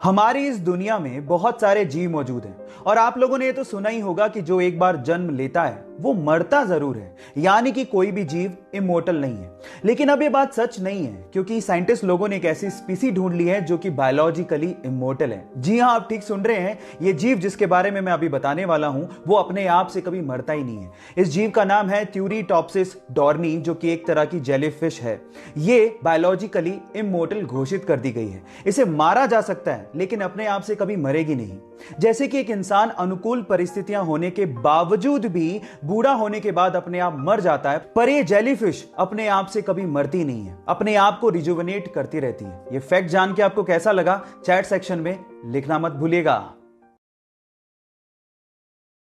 हमारी इस दुनिया में बहुत सारे जीव मौजूद हैं और आप लोगों ने ये तो सुना ही होगा कि जो एक बार जन्म लेता है वो मरता जरूर है, यानी कि कोई भी जीव इमोर्टल नहीं है। लेकिन अब ये बात सच नहीं है, क्योंकि साइंटिस्ट लोगों ने एक ऐसी स्पीसी ढूंढ ली है जो कि बायोलॉजिकली इमोर्टल है। जी हाँ, आप ठीक सुन रहे हैं, ये जीव जिसके बारे में मैं अभी बताने वाला हूं वो अपने आप से कभी मरता ही नहीं है। इस जीव का नाम है ट्यूरीटॉप्सिस डॉर्नी, जो कि एक तरह की जेलीफिश है। ये बायोलॉजिकली इमोर्टल घोषित कर दी गई है। इसे मारा जा सकता है लेकिन अपने आप से कभी मरेगी नहीं। जैसे कि एक इंसान अनुकूल परिस्थितियां होने के बावजूद भी बूढ़ा होने के बाद अपने आप मर जाता है, पर ये जेलीफिश अपने आप से कभी मरती नहीं है, अपने आप को रिजुविनेट करती रहती है। ये फैक्ट जान के आपको कैसा लगा, चैट सेक्शन में लिखना मत भूलिएगा।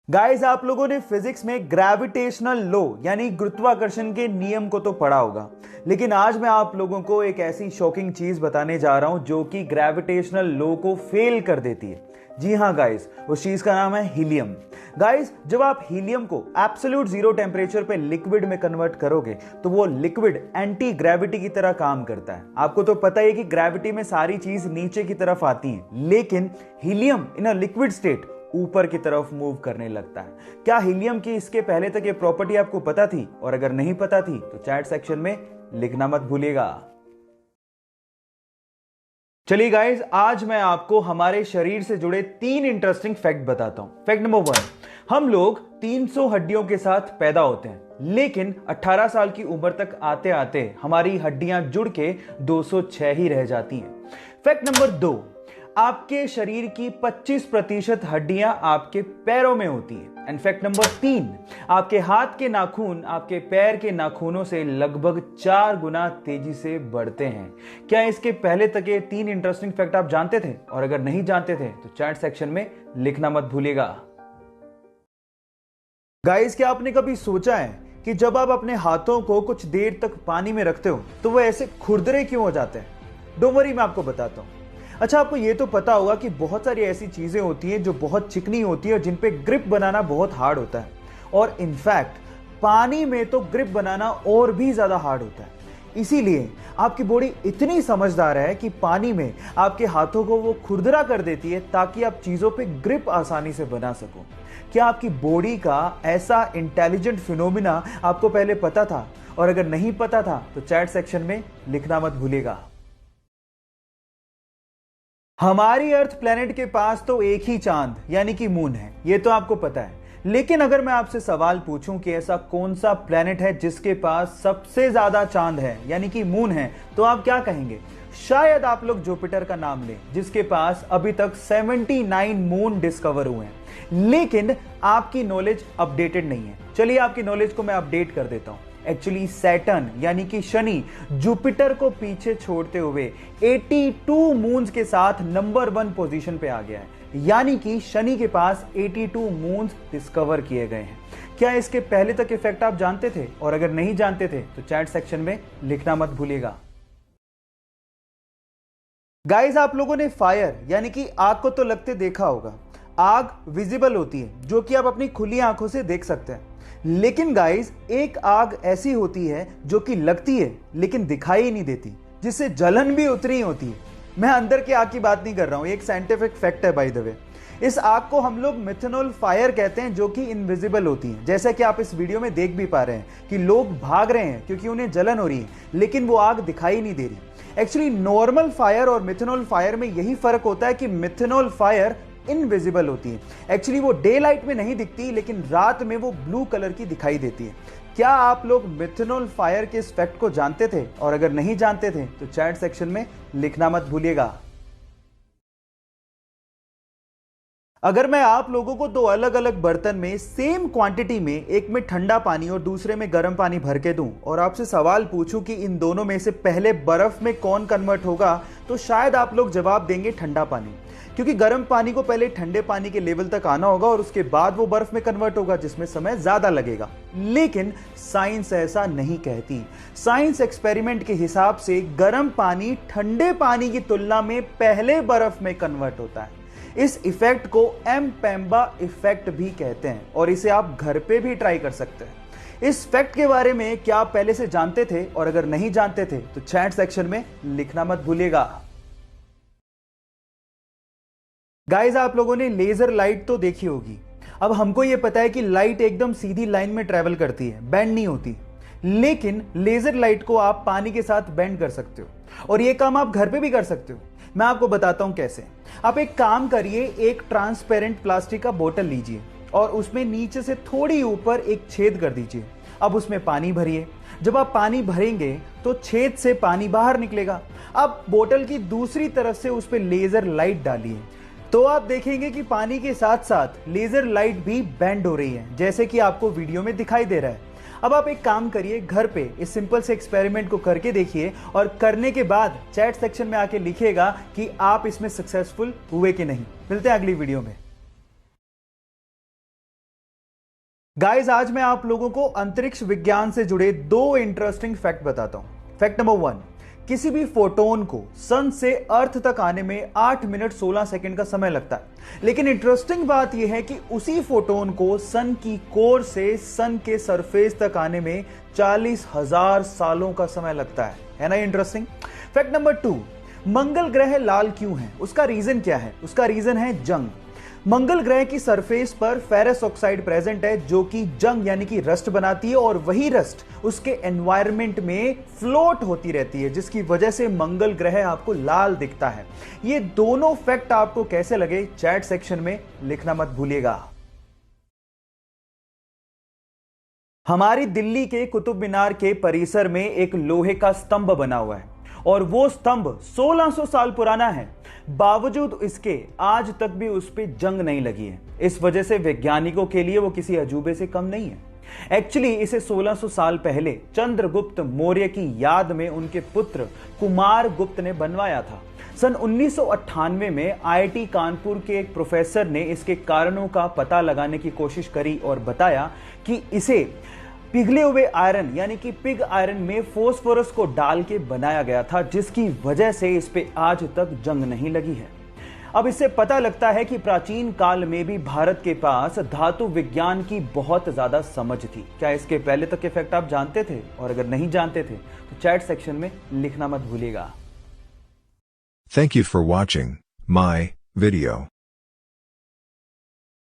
गाइस, आप लोगों ने फिजिक्स में ग्रेविटेशनल लॉ यानी गुरुत्वाकर्षण के नियम को तो पढ़ा होगा, लेकिन आज मैं आप लोगों को एक ऐसी शॉकिंग चीज बताने जा रहा हूं जो कि ग्रेविटेशनल लॉ को फेल कर देती है। जी हां गाइस, उस चीज का नाम है हीलियम। गाइस, जब आप हीलियम को एब्सोल्यूट जीरो टेम्परेचर पे लिक्विड में कन्वर्ट करोगे तो वो लिक्विड एंटी ग्रेविटी की तरह काम करता है। आपको तो पता है कि ग्रेविटी में सारी चीज नीचे की तरफ आती है, लेकिन helium in a liquid state ऊपर की तरफ मूव करने लगता है। क्या हीलियम की इसके पहले तक ये प्रॉपर्टी आपको पता थी? और अगर नहीं पता थी तो चैट सेक्शन में लिखना मत भूलिएगा। चलिए गाइस, आज मैं आपको हमारे शरीर से जुड़े 3 इंटरेस्टिंग फैक्ट बताता हूं। फैक्ट नंबर 1, हम लोग 300 हड्डियों के साथ पैदा होते हैं, लेकिन 18 साल की उम्र तक आते आते हमारी हड्डियां जुड़ के 206 ही रह जाती हैं। फैक्ट नंबर 2, आपके शरीर की 25% हड्डियां आपके पैरों में होती हैं। एंड फैक्ट नंबर 3, आपके हाथ के नाखून आपके पैर के नाखूनों से लगभग 4 गुना तेजी से बढ़ते हैं। क्या इसके पहले तक ये 3 इंटरेस्टिंग फैक्ट आप जानते थे? और अगर नहीं जानते थे तो चैट सेक्शन में लिखना मत भूलिएगा। गाइस, क्या आपने कभी सोचा है कि जब आप अपने हाथों को कुछ देर तक पानी में रखते हो तो वो ऐसे खुरदरे क्यों हो जाते हैं? डोंट वरी, मैं आपको बताता हूं। अच्छा, आपको ये तो पता होगा कि बहुत सारी ऐसी चीजें होती हैं जो बहुत चिकनी होती है और जिन पे ग्रिप बनाना बहुत हार्ड होता है, और इनफैक्ट पानी में तो ग्रिप बनाना और भी ज्यादा हार्ड होता है। इसीलिए आपकी बॉडी इतनी समझदार है कि पानी में आपके हाथों को वो खुरदरा कर देती है ताकि आप चीजों पे ग्रिप आसानी से बना सको। क्या आपकी बॉडी का ऐसा इंटेलिजेंट फिनोमिना आपको पहले पता था? और अगर नहीं पता था तो चैट सेक्शन में लिखना मत भूलिएगा। हमारी अर्थ प्लेनेट के पास तो एक ही चांद यानी कि मून है, ये तो आपको पता है। लेकिन अगर मैं आपसे सवाल पूछूं कि ऐसा कौन सा प्लेनेट है जिसके पास सबसे ज्यादा चांद है यानी कि मून है, तो आप क्या कहेंगे? शायद आप लोग जुपिटर का नाम लें, जिसके पास अभी तक 79 मून डिस्कवर हुए हैं। लेकिन आपकी नॉलेज अपडेटेड नहीं है। चलिए आपकी नॉलेज को मैं अपडेट कर देता हूं। एक्चुअली सैटर्न यानी कि शनि जुपिटर को पीछे छोड़ते हुए 82 मून्स के साथ नंबर 1 पोजीशन पे आ गया है, यानी कि शनि के पास 82 मून्स डिस्कवर किए गए हैं। क्या इसके पहले तक इफेक्ट आप जानते थे? और अगर नहीं जानते थे तो चैट सेक्शन में लिखना मत भूलिएगा। गाइस, आप लोगों ने फायर यानी कि आग को तो लगते देखा होगा। आग विजिबल होती है, जो कि आप अपनी खुली आंखों से देख सकते हैं। लेकिन गाइस, एक आग ऐसी होती है जो कि लगती है लेकिन दिखाई नहीं देती, जिससे जलन भी उतनी होती है। मैं अंदर की आग की बात नहीं कर रहा हूं, एक साइंटिफिक फैक्ट है बाय द वे। इस आग को हम लोग मिथेनॉल फायर कहते हैं, जो कि इनविजिबल होती है। जैसा कि आप इस वीडियो में देख भी पा रहे हैं कि लोग भाग रहे हैं क्योंकि उन्हें जलन हो रही है, लेकिन वो आग दिखाई नहीं दे रही। एक्चुअली नॉर्मल फायर और मिथेनॉल फायर में यही फर्क होता है कि मिथेनॉल फायर इनविजिबल होती है। एक्चुअली वो डे लाइट में नहीं दिखती, लेकिन रात में वो ब्लू कलर की दिखाई देती है। क्या आप लोग मिथेनॉल फायर के इस फैक्ट को जानते थे? और अगर नहीं जानते थे तो चैट सेक्शन में लिखना मत भूलिएगा। अगर मैं आप लोगों को 2 अलग अलग बर्तन में सेम क्वांटिटी में, एक में ठंडा पानी और दूसरे में गर्म पानी भर के दूं और आपसे सवाल पूछूं कि इन दोनों में से पहले बर्फ में कौन कन्वर्ट होगा, तो शायद आप लोग जवाब देंगे ठंडा पानी, क्योंकि गर्म पानी को पहले ठंडे पानी के लेवल तक आना होगा और उसके बाद वो बर्फ में कन्वर्ट होगा, जिसमें समय ज्यादा लगेगा। लेकिन साइंस ऐसा नहीं कहती। साइंस एक्सपेरिमेंट के हिसाब से गर्म पानी ठंडे पानी की तुलना में पहले बर्फ में कन्वर्ट होता है। इस इफेक्ट को एम्पेम्बा इफेक्ट भी कहते हैं और इसे आप घर पे भी ट्राई कर सकते हैं। इस फैक्ट के बारे में क्या आप पहले से जानते थे? और अगर नहीं जानते थे तो चैट सेक्शन में लिखना मत भूलिएगा। गाइस, आप लोगों ने लेजर लाइट तो देखी होगी। अब हमको ये पता है कि लाइट एकदम सीधी लाइन में ट्रेवल करती है, बेंड नहीं होती। लेकिन लेजर लाइट को आप पानी के साथ बेंड कर सकते हो और ये काम आप घर पे भी कर सकते हो। मैं आपको बताता हूं कैसे। आप एक काम करिए, एक ट्रांसपेरेंट प्लास्टिक का बोतल लीजिए और उसमें नीचे से थोड़ी ऊपर एक छेद कर दीजिए। अब उसमें पानी भरिए। जब आप पानी भरेंगे तो छेद से पानी बाहर निकलेगा। अब बोतल की दूसरी तरफ से उस पर लेजर लाइट डालिए तो आप देखेंगे कि पानी के साथ साथ लेजर लाइट भी बेंड हो रही है, जैसे कि आपको वीडियो में दिखाई दे रहा है। अब आप एक काम करिए, घर पे इस सिंपल से एक्सपेरिमेंट को करके देखिए और करने के बाद चैट सेक्शन में आके लिखिएगा कि आप इसमें सक्सेसफुल हुए कि नहीं। मिलते हैं अगली वीडियो में। गाइस, आज मैं आप लोगों को अंतरिक्ष विज्ञान से जुड़े 2 इंटरेस्टिंग फैक्ट बताता हूं। फैक्ट नंबर 1, किसी भी फोटोन को सन से अर्थ तक आने में 8 मिनट 16 सेकंड का समय लगता है। लेकिन इंटरेस्टिंग बात यह है कि उसी फोटोन को सन की कोर से सन के सरफेस तक आने में 40,000 सालों का समय लगता है ना इंटरेस्टिंग। फैक्ट नंबर 2, मंगल ग्रह लाल क्यों है? उसका रीजन क्या है? उसका रीजन है जंग। मंगल ग्रह की सरफेस पर फेरस ऑक्साइड प्रेजेंट है जो कि जंग यानी कि रस्ट बनाती है और वही रस्ट उसके एनवायरनमेंट में फ्लोट होती रहती है, जिसकी वजह से मंगल ग्रह आपको लाल दिखता है। ये दोनों फैक्ट आपको कैसे लगे चैट सेक्शन में लिखना मत भूलिएगा। हमारी दिल्ली के कुतुब मीनार के परिसर में एक लोहे का स्तंभ बना हुआ है और वो स्तंभ 1600 साल पुराना है। बावजूद इसके आज तक भी उस पर जंग नहीं लगी है। इस वजह से वैज्ञानिकों के लिए वो किसी अजूबे से कम नहीं है। एक्चुअली इसे 1600 साल पहले चंद्रगुप्त मौर्य की याद में उनके पुत्र कुमार गुप्त ने बनवाया था। सन 1998 में आईआईटी कानपुर के एक प्रोफेसर ने इसके कारणों का पता लगाने की कोशिश करी और बताया कि इसे पिघले हुए आयरन यानी कि पिग आयरन में फोस्फोरस को डाल के बनाया गया था, जिसकी वजह से इस पे आज तक जंग नहीं लगी है। अब इससे पता लगता है कि प्राचीन काल में भी भारत के पास धातु विज्ञान की बहुत ज्यादा समझ थी। क्या इसके पहले तक के फैक्ट आप जानते थे? और अगर नहीं जानते थे तो चैट सेक्शन में लिखना मत भूलिएगा। Thank you for watching my video.